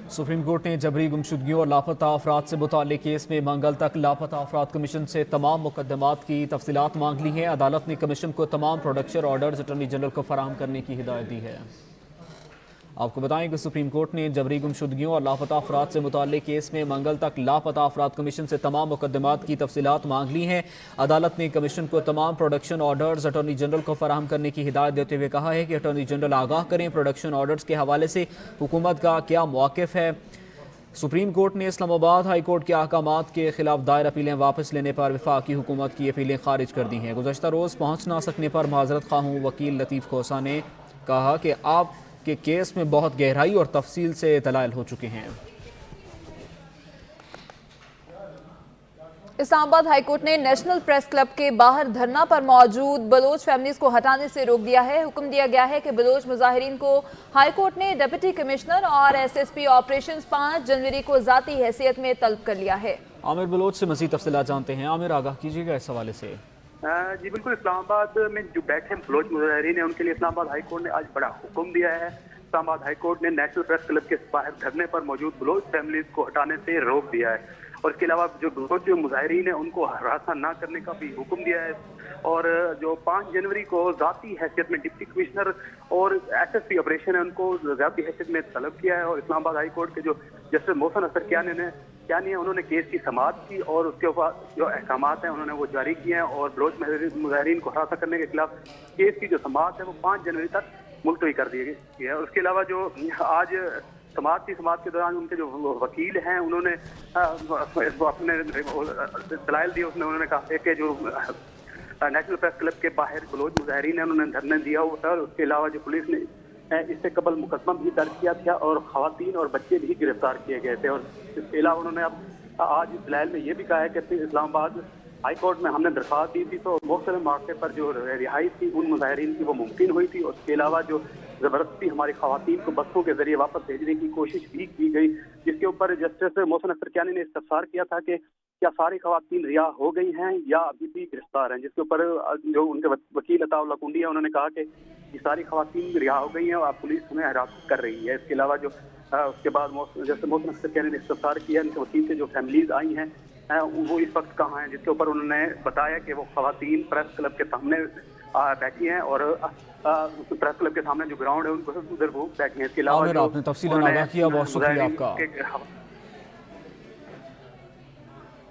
Supreme court ने जबरी गुमशुदगियों और लापता अफराद से मुताल्लिक केस में मंगल तक लापता अफराद कमीशन से तमाम मुकदमात की तफसीलात मांग ली हैं। अदालत ने कमीशन को तमाम प्रोडक्शन ऑर्डर्स अटॉर्नी जनरल को फराहम करने की हिदायत दी है। आपको बताएं कि सुप्रीम कोर्ट ने जबरी गुमशुदगियों और लापता अफराद से मुताल्लिक केस में मंगल तक लापता अफराद कमीशन से तमाम मुकदमात की तफसीलात मांग ली हैं। अदालत ने कमीशन को तमाम प्रोडक्शन ऑर्डर्स अटॉर्नी जनरल को फराहम करने की हिदायत देते हुए कहा है कि अटॉर्नी जनरल आगाह करें प्रोडक्शन ऑर्डर्स के हवाले से हुकूमत का क्या मौक़िफ़ है। सुप्रीम कोर्ट ने इस्लामाबाद हाई कोर्ट के अहकामात के खिलाफ दायर अपीलें वापस लेने पर वफाकी हुकूमत की अपीलें खारिज कर दी हैं। गुज़श्ता रोज़ पहुँच ना सकने पर माजरत ख़्वाह वकील लतीफ़ खोसा ने कहा कि आप के केस में बहुत गहराई और तफसील से दलाइल हो चुके हैं। इस्लामाबाद हाईकोर्ट ने नेशनल प्रेस क्लब के बाहर धरना पर मौजूद बलोच फैमिलीज को हटाने से रोक दिया है। हुक्म दिया गया है कि बलोच मुजाहिरीन को हाईकोर्ट ने डिप्टी कमिश्नर और एसएसपी ऑपरेशंस 5 जनवरी को जाती हैसियत में तलब कर लिया है। आमिर बलोच से मज़ीद तफसीलात जानते हैं। आमिर, आगाह कीजिएगा इस हवाले से। जी बिल्कुल, इस्लामाबाद में जो बैठे बलोच मुजाहिरीन हैं उनके लिए इस्लामाबाद हाई कोर्ट ने आज बड़ा हुक्म दिया है। इस्लामाबाद हाई कोर्ट ने नेशनल प्रेस क्लब के बाहर धरने पर मौजूद बलोच फैमिलीज को हटाने से रोक दिया है और इसके अलावा जो बलोच मुजाहिरीन हैं उनको हरासा ना करने का भी हुक्म दिया है। और जो 5 जनवरी को ज़ाती हैसियत में डिप्टी कमिश्नर और एसएसपी ऑपरेशन है उनको ज़ाती हैसियत में तलब किया है। और इस्लामाबाद हाई कोर्ट के जो जस्टिस मोहसिन असर कियानी है उन्होंने केस की समाअत की और उसके ऊपर जो अहकामात हैं उन्होंने वो जारी किए हैं और बलोच मुजाहिरीन को हरासा करने के खिलाफ केस की जो समाअत है वो 5 जनवरी तक मुलतवी कर दी गई है। और उसके अलावा जो आज समाअत के दौरान उनके जो वकील हैं उन्होंने अपने दलाइल दिए। उसमें उन्होंने कहा कि जो नेशनल प्रेस क्लब के बाहर बलोच मुजाहिरीन है उन्होंने धरना दिया हुआ था। उसके अलावा जो पुलिस ने इससे कबल मुकदमा भी दर्ज किया था और खवातीन और बच्चे भी गिरफ्तार किए गए थे। और इसके अलावा उन्होंने अब आज दलाइल में ये भी कहा है कि इस्लामाबाद हाई कोर्ट में हमने दरख्वास्त दी थी तो मुख्तलिफ मौके पर जो रिहाई थी उन मुजाहिरीन की वो मुमकिन हुई थी। और उसके अलावा जो ज़बरदस्ती हमारी खवातीन को बसों के जरिए वापस भेजने की कोशिश भी की गई, जिसके ऊपर जस्टिस मोहसिन असर कियानी ने इस्तफसार किया था कि क्या सारी खवातीन रिहा हो गई हैं या अभी भी गिरफ्तार हैं। जिसके ऊपर जो उनके वकील अताउल्लाह कुंडी है उन्होंने कहा कि ये सारी खवातीन रिहा हो गई हैं और पुलिस उन्हें हिरासत कर रही है। इसके अलावा जो उसके बाद जैसे मोहसिन असर कियानी ने इस्तफसार किया उनके वकील से जो फैमिलीज आई हैं वो इस वक्त कहाँ हैं, जिसके ऊपर उन्होंने बताया कि वो खवातीन प्रेस क्लब के सामने बैठी हैं और प्रेस क्लब के सामने जो ग्राउंड है उनको उधर वो बैठी हैं। इसके अलावा आपने तफसीलन आगाह किया, बहुत शुक्रिया आपका।